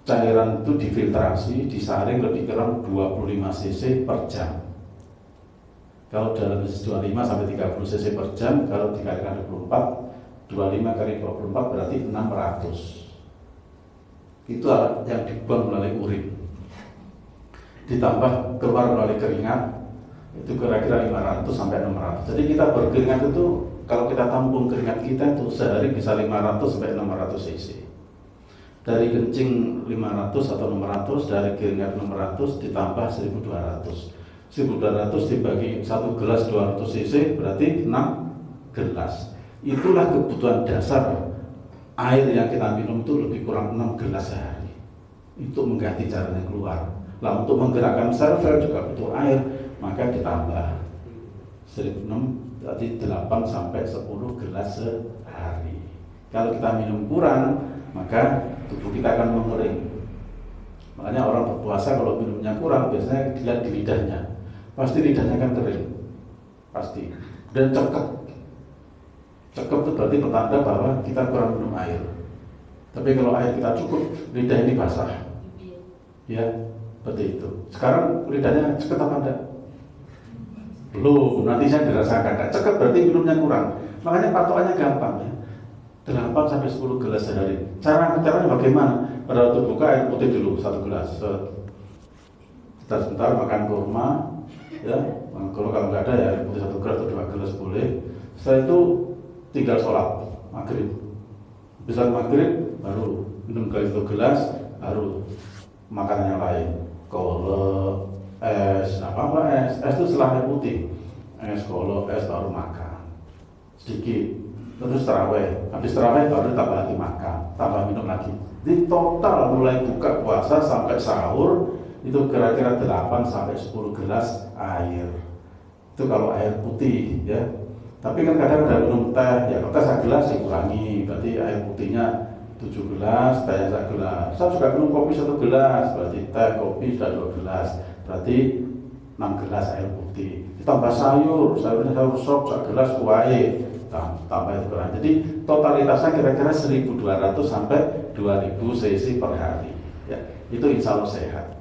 cairan itu difiltrasi, disaring lebih kurang 25 cc per jam. Kalau dalam dosis 25 sampai 30 cc per jam, kalau dikalikan 24, 25 kali 24 berarti 600. Itu yang dibuang melalui urin. Ditambah keluar melalui keringat, itu kira-kira 500 sampai 600. Jadi kita berkeringat itu, kalau kita tampung keringat kita itu sehari bisa 500 sampai 600 cc. Dari kencing 500 atau 600, dari keringat 600 ditambah 1200. 1200 dibagi 1 gelas 200 cc berarti 6 gelas. Itulah kebutuhan dasar air yang kita minum itu lebih kurang 6 gelas sehari untuk mengganti cairan yang keluar. Lah untuk menggerakkan sel-sel juga butuh air, maka ditambah 1006 berarti 8 sampai 10 gelas sehari. Kalau kita minum kurang, maka tubuh kita akan mengering. Makanya orang berpuasa kalau minumnya kurang biasanya dilihat di lidahnya. Pasti lidahnya kan kering. Pasti. Dan cekep. Cekep itu berarti pertanda bahwa kita kurang minum air. Tapi kalau air kita cukup, lidah ini basah. Ya, seperti itu. Sekarang lidahnya cekep apa enggak? Belum, nanti saya dirasakan. Cekep berarti minumnya kurang. Makanya patokannya gampang ya. 8 sampai 10 gelas sehari. Caranya bagaimana? Pada waktu buka air putih dulu 1 gelas. Sebentar makan kurma, ya. Kalau nggak ada ya air putih 1 gelas atau 2 gelas boleh. Setelah itu tinggal sholat maghrib. Bisa maghrib baru minum kali 1 gelas, baru makanan yang lain. Kolak, es, apa es? Es itu setelah air putih. Es, kolak, es baru makan. Sedikit. Terus terawih, habis terawih baru tambah lagi makan, tambah minum lagi. Jadi total mulai buka puasa sampai sahur itu kira-kira 8 sampai 10 gelas air. Itu kalau air putih ya. Tapi kan kadang ada minum teh, ya teh 1 gelas dikurangi, berarti air putihnya 7 gelas, teh 1 gelas. Saya juga minum kopi 1 gelas, berarti teh kopi sudah 2 gelas, berarti 6 gelas air putih. Ditambah sayurnya sayur sop 1 gelas kuahnya. Tambah itu kurang. Jadi totalitasnya kira-kira 1.200 sampai 2.000 cc per hari. Ya, itu insya Allah sehat.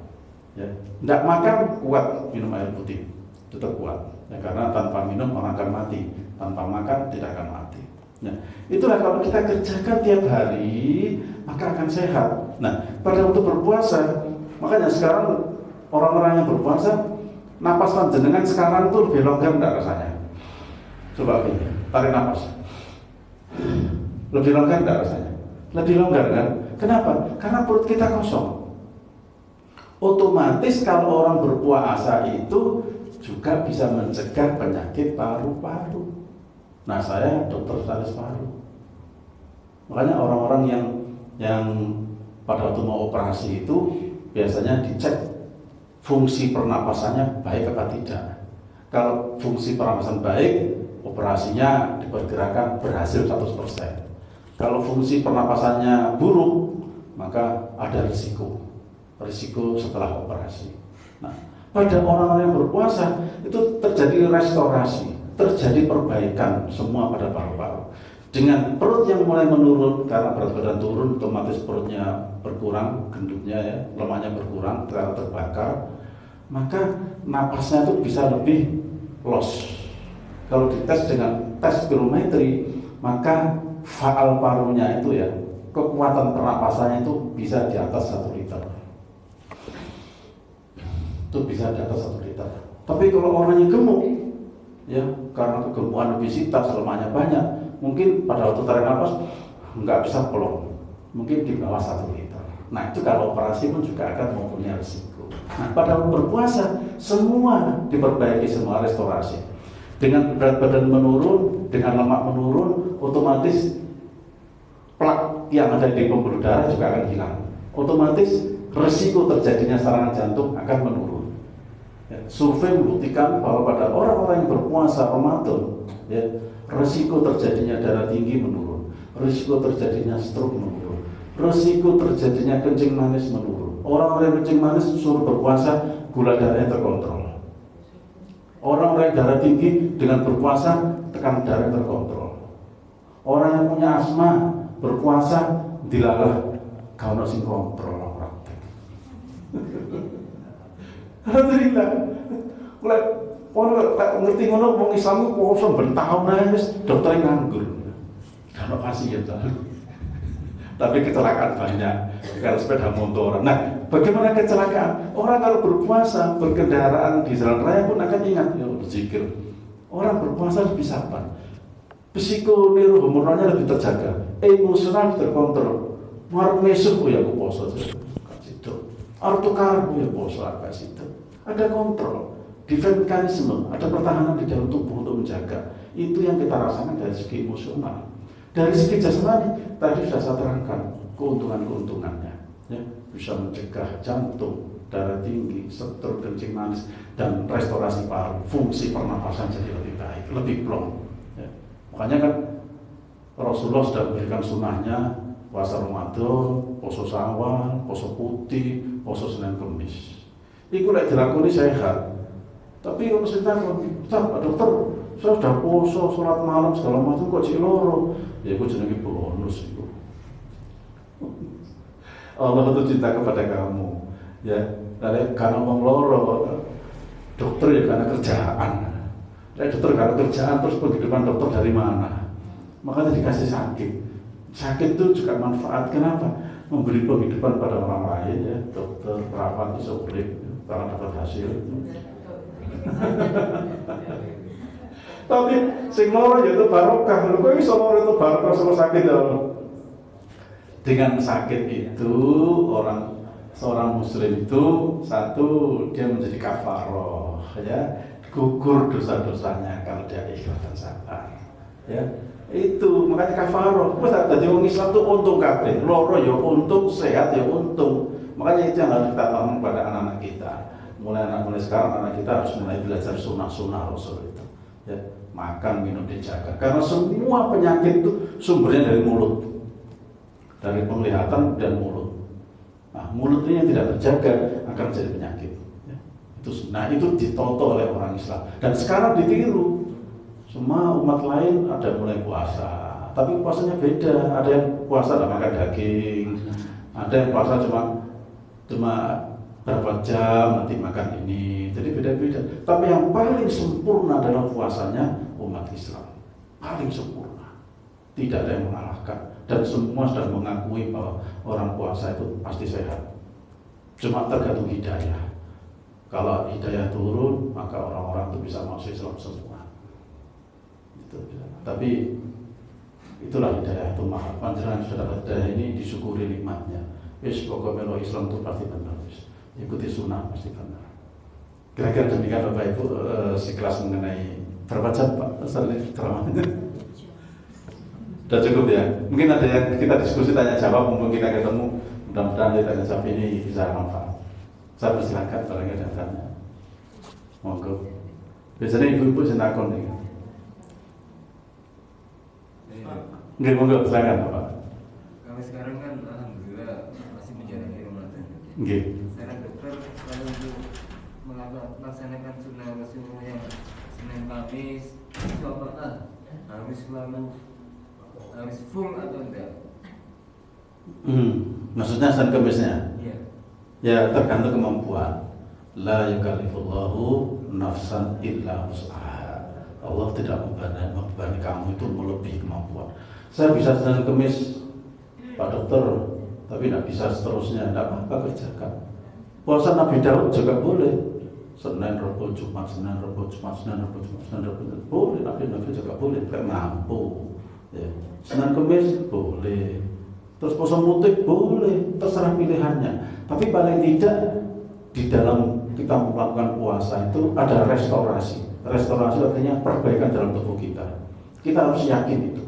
Ya, tidak makan kuat minum air putih, tetap kuat. Ya, karena tanpa minum orang akan mati, tanpa makan tidak akan mati. Ya, itulah kalau kita kerjakan tiap hari maka akan sehat. Nah, pada waktu berpuasa, makanya sekarang orang-orang yang berpuasa, napas panjenengan sekarang tuh lebih longgar enggak rasanya? Coba begini. Tarik nafas. Lebih longgar enggak rasanya? Lebih longgar kan? Kenapa? Karena perut kita kosong. Otomatis kalau orang berpuasa itu juga bisa mencegah penyakit paru-paru. Nah, saya dokter spesialis paru. Makanya orang-orang yang pada waktu mau operasi itu biasanya dicek fungsi pernapasannya baik apa tidak. Kalau fungsi pernapasan baik, operasinya diperkirakan berhasil 100%. Kalau fungsi pernapasannya buruk, maka ada risiko setelah operasi. Nah, pada orang-orang yang berpuasa itu terjadi restorasi, terjadi perbaikan semua pada paru-paru. Dengan perut yang mulai menurun karena berat badan turun, otomatis perutnya berkurang, gendutnya ya, lemaknya berkurang karena terbakar, maka napasnya itu bisa lebih los. Kalau dites dengan tes spirometri, maka faal parunya itu ya, kekuatan pernapasannya itu bisa di atas 1 liter. Itu bisa di atas 1 liter. Tapi kalau orangnya gemuk, ya karena kegemukan obesitas, lemaknya banyak, mungkin pada waktu tarik nafas nggak bisa pelong, mungkin di bawah 1 liter. Nah itu kalau operasi pun juga akan mempunyai risiko. Nah pada waktu berpuasa semua diperbaiki, semua restorasi. Dengan berat badan menurun, dengan lemak menurun, otomatis plak yang ada di pembuluh darah juga akan hilang. Otomatis risiko terjadinya serangan jantung akan menurun. Ya, survei membuktikan bahwa pada orang-orang yang berpuasa Ramadan, ya, risiko terjadinya darah tinggi menurun, risiko terjadinya stroke menurun, risiko terjadinya kencing manis menurun. Orang-orang yang kencing manis suruh berpuasa, gula darahnya terkontrol. Orang-orang yang darah tinggi dengan berpuasa, tekanan darah terkontrol. Orang yang punya asma berpuasa, dilalah kau sing kontrol praktek. Alhamdulillah. Orang ngerti ngono wong Islam ku poso ben tahun ae wis dokter nganggur. Kalau pasien tapi kecelakaan banyak kalau sepeda motor. Nah, bagaimana kecelakaan? Orang kalau berpuasa, berkendaraan di jalan raya pun akan ingat, ya berzikir. Orang berpuasa lebih sabar, psikoneurohormonalnya lebih terjaga, emosional terkontrol. Marah mesuk, oh ya aku poso situ. Arep tukar, oh ya poso agak situ. Ada kontrol, defense mekanisme, ada pertahanan di dalam tubuh untuk menjaga. Itu yang kita rasakan dari segi emosional. Dari segi jasmani, tadi sudah saya terangkan keuntungan-keuntungannya, ya, bisa mencegah jantung, darah tinggi, stroke, kencing manis, dan restorasi paru, fungsi pernapasan jadi lebih baik, lebih plong. Ya. Makanya kan Rasulullah sudah memberikan sunnahnya puasa Ramadan, poso Syawal, poso putih, poso Senin Kemis. Iku lek dilakoni sehat. Tapi kalau saya Pak dokter, saya sudah poso, sholat malam segala macam kok cik loro. Ya gue jenenge bonus itu. Allah itu cinta kepada kamu, ya. Karena ngomong loro, dokter ya karena kerjaan. Dokter karena kerjaan, terus penghidupan dokter dari mana? Makanya dikasih sakit. Sakit itu juga manfaat. Kenapa? Memberi penghidupan pada orang lain, ya. Dokter, perawat bisa urip karena dapat hasil. Tapi sing loro ya itu barokah. Lho kok iso loro itu barokah sama sakit ya. Dengan sakit itu seorang muslim itu satu dia menjadi kafaroh, ya, gugur dosa-dosanya kalau dia ikhlas dan sabar. Ya. Itu makanya kafaroh. Wis dadi wong Islam tuh untung kabeh. Loro ya untung, sehat ya untung. Makanya itu yang harus kita tanam pada anak-anak kita. Mulai sekarang anak kita harus mulai belajar sunnah-sunnah Rasul itu. Ya, makan minum dijaga. Karena semua penyakit itu sumbernya dari mulut, dari penglihatan dan mulut. Nah, mulut ini yang tidak terjaga akan menjadi penyakit. Ya, itu ditonton oleh orang Islam dan sekarang ditiru. Semua umat lain ada mulai puasa, tapi puasanya beda. Ada yang puasa tidak makan daging, ada yang puasa cuma berapa jam nanti makan ini, jadi beda-beda. Tapi yang paling sempurna dalam puasanya umat Islam, paling sempurna, tidak ada yang mengalahkan, dan semua sudah mengakui bahwa orang puasa itu pasti sehat. Cuma tergantung hidayah. Kalau hidayah turun, maka orang-orang itu bisa masuk Islam semua. Itu. Tapi itulah hidayah itu mahal. Panjenengan sudah dapat hidayah ini, disyukuri nikmatnya. Wis pokoknya melo Islam itu pasti benar. Ikuti sunnah pasti benar. Kira-kira demikian Bapak Ibu sekelas mengenai berapa jam Pak ceramahnya? Sudah cukup ya. Mungkin ada yang kita diskusi tanya jawab, mumpung kita ketemu. Mudah-mudahan tanya jawab ini bisa manfaat. Saya persilakan kalau ada yang tanya. Monggo. Biasanya ibu-ibu senakon nih. Nggih, monggo silakan Pak. Kami sekarang kan alhamdulillah masih menjalani Ramadan. Nggih. Kalau untuk melaksanakan sunnah Rasulullah yang Senin Kamis itu apakah harus full atau enggak? Maksudnya Senin Kamisnya? Iya. Ya tergantung kemampuan. La yukallifullahu nafsan illa wus'aha. Allah tidak membebani kamu itu melebihi kemampuan. Saya bisa Senin Kamis Pak Dokter, tapi tidak bisa seterusnya. Tidak apa-apa kerjakan. Puasa Nabi Daud juga boleh. Senin, Rabu, Jumat, Senin, Rabu, Jumat, Senin, Rabu, Jumat, Senin, Rabu, Jumat. Boleh, Nabi juga boleh. Kayak mampu. Ya. Senin Kamis boleh. Terus puasa mutik boleh. Terserah pilihannya. Tapi paling tidak di dalam kita melakukan puasa itu ada restorasi. Restorasi artinya perbaikan dalam tubuh kita. Kita harus yakin itu.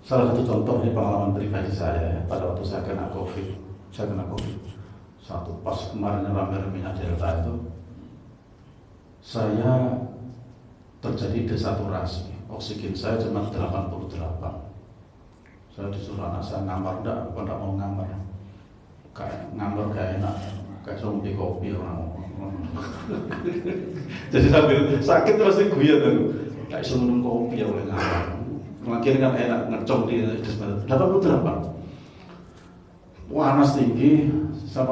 Salah satu contoh ini pengalaman pribadi saya pada waktu saya kena COVID. Satu pas kemarin rame-ramenya Delta itu, saya terjadi desaturasi. Oksigen saya cuma 88. Saya disuruh anak saya ngamar, enggak mau ngamar. Kayak ngamar kayak enak, kayak zombie kopi orang. Jadi sambil sakit terus guyon kan. Kayak minum kopi ya oleh ngamar. Akhirnya kan enak ngecong di 88. Panas tinggi, saya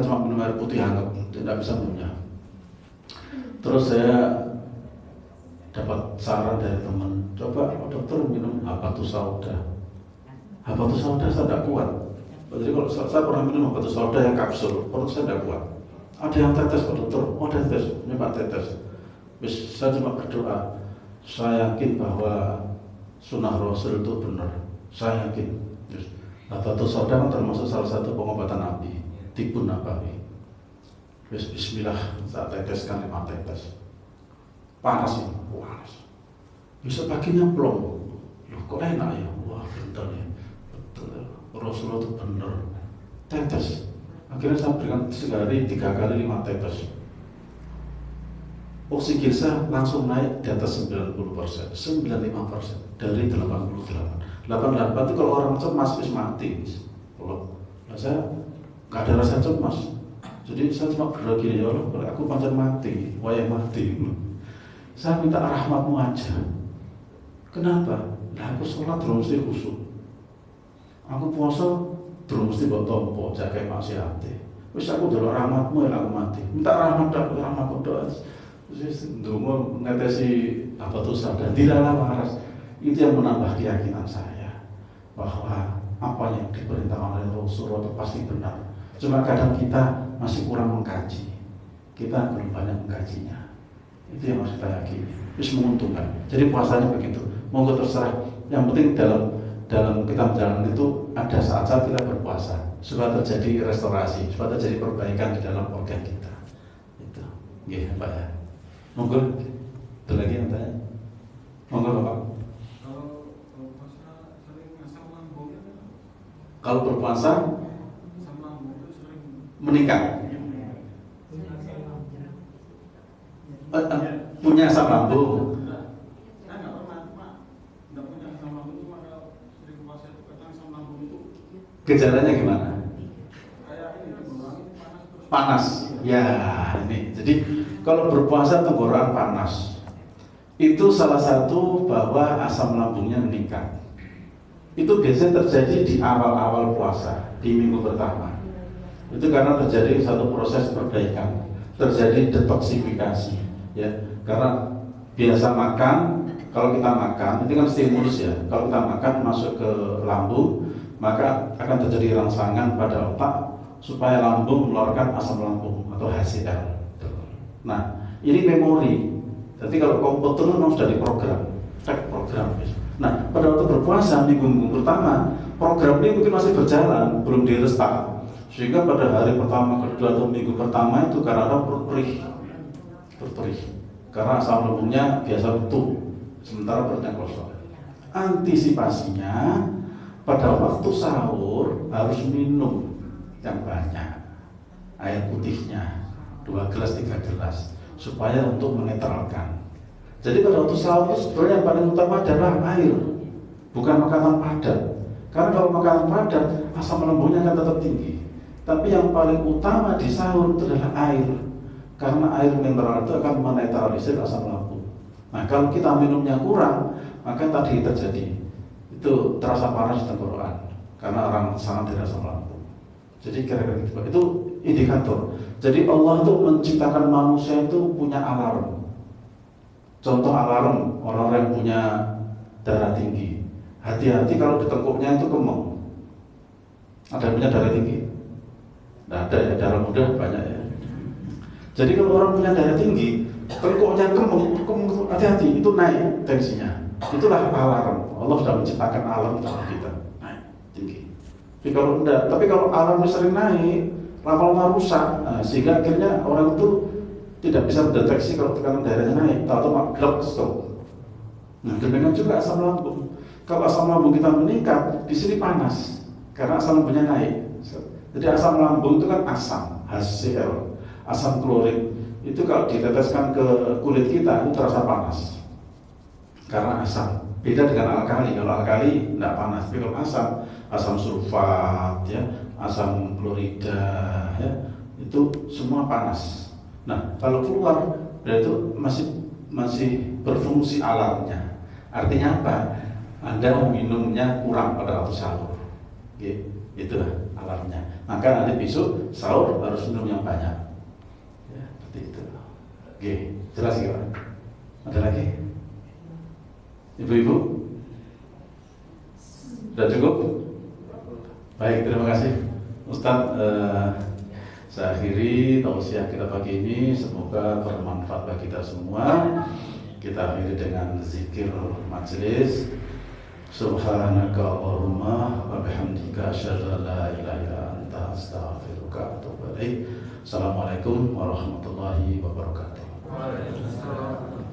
cuma minum air putih hangat, tidak bisa punya. Terus saya dapat saran dari teman, coba dokter minum habatus sauda. Habatus sauda saya tidak kuat. Jadi kalau saya pernah minum habatus sauda yang kapsul, perut saya tidak kuat. Ada yang tetes Pak dokter, oh tetes, nyoba tetes. Saya cuma berdoa, saya yakin bahwa sunnah Rasul itu benar. Saya yakin. Habatus sauda kan termasuk salah satu pengobatan Nabi, Tibun Nabawi. Bismillah, saya teteskan 5 tetes. Panas ini, panas. Bisa paginya plong. Loh kok enak ya? Wah bener ya. Betul. Rasulullah itu bener. Tetes. Akhirnya saya berikan sehari 3 kali 5 tetes. Oksigen saya langsung naik di atas 90%, 95% dari 88. 88 itu kalau orang cemas bisa mati. Nah, saya nggak ada rasa cemas. Jadi saya cuma berdoa gini, ya Allah, kalau aku pancen mati, wayang mati. Saya minta rahmatmu aja. Kenapa? Nah aku sholat terus mesti khusyuk. Aku puasa terus mesti buat tompo, jaga maksiate. Wis aku delok rahmatmu ya aku mati. Minta rahmatmu doa. Terus ndonga ngetesi apa tuh sadar tidaklah waras. Itu yang menambah keyakinan saya bahwa apa yang diperintahkan oleh Rasulullah itu pasti benar. Cuma kadang kita masih kurang mengkaji. Kita belum banyak mengkajinya. Itu yang harus kita yakini. Terus menguntungkan. Jadi puasanya begitu. Monggo terserah. Yang penting dalam kita menjalankan itu ada saat-saat kita berpuasa supaya terjadi restorasi, supaya terjadi perbaikan di dalam organ kita. Itu. Nggih, Pak ya. Monggo. Ada lagi yang tanya? Monggo, Bapak. Kalau berpuasa meningkat. Punya asam lambung. Gejalanya gimana? Panas. Ya, ini. Jadi kalau berpuasa tenggorokan panas, itu salah satu bahwa asam lambungnya meningkat. Itu biasanya terjadi di awal-awal puasa, di minggu pertama. Itu karena terjadi satu proses perbaikan, terjadi detoksifikasi, ya. Karena biasa makan, kalau kita makan, itu kan stimulus ya. Kalau kita makan masuk ke lambung, maka akan terjadi rangsangan pada otak supaya lambung mengeluarkan asam lambung atau HCl. Nah, ini memori. Jadi kalau komputer itu sudah diprogram, program. Nah, pada waktu berpuasa minggu pertama, program ini mungkin masih berjalan, belum direstart. Sehingga pada hari pertama, kedua atau minggu pertama itu karena ada perut perih. Karena asam lambungnya biasa utuh, sementara perutnya kosong. Antisipasinya pada waktu sahur harus minum yang banyak, air putihnya 2 gelas 3 gelas supaya untuk menetralkan. Jadi pada waktu sahur itu sebenarnya yang paling utama adalah air, bukan makanan padat. Karena kalau makanan padat asam lambungnya akan tetap tinggi. Tapi yang paling utama di sahur itu adalah air, karena air mineral itu akan menetralisir asam lambung. Nah kalau kita minumnya kurang, maka tadi terjadi itu terasa panas di tenggorokan karena orang sangat tidak asam lambung. Jadi kira-kira gitu. Itu indikator. Jadi Allah itu menciptakan manusia itu punya alarm. Contoh alarm orang yang punya darah tinggi. Hati-hati kalau di tengkuknya itu kemeng. Ada yang punya darah tinggi? Tidak ada ya, darah muda banyak ya. Jadi kalau orang punya darah tinggi, tengkuknya kemeng, hati-hati itu naik tensinya. Itulah alarm. Allah sudah menciptakan alarm untuk kita naik tinggi. Tapi kalau alarm sering naik, lama-lama rusak, sehingga akhirnya orang itu tidak bisa mendeteksi kalau tekanan darahnya naik, atau gelap stop. Nah, demikian juga asam lambung. Kalau asam lambung kita meningkat, di sini panas karena asam lambungnya naik. Jadi asam lambung itu kan asam, HCl, asam klorik. Itu kalau diteteskan ke kulit kita itu terasa panas karena asam. Beda dengan alkali. Kalau alkali tidak panas, tapi kalau asam sulfat, ya, asam klorida, ya, itu semua panas. Nah, kalau keluar, itu masih berfungsi alarmnya. Artinya apa? Anda minumnya kurang pada waktu sahur. Itulah alarmnya. Maka nanti besok sahur harus minum yang banyak. Ya, seperti itu. Oke, jelas ya? Ada lagi? Ibu-ibu? Sudah cukup? Baik, terima kasih Ustadz. Saya akhiri tausiah kita pagi ini, semoga bermanfaat bagi kita semua. Kita akhiri dengan zikir majelis. Subhanaka Allahumma wa bihamdika asyhadu an la ilaha illa anta astaghfiruka wa atubu ilaik. Assalamualaikum warahmatullahi wabarakatuh. Waalaikumsalam.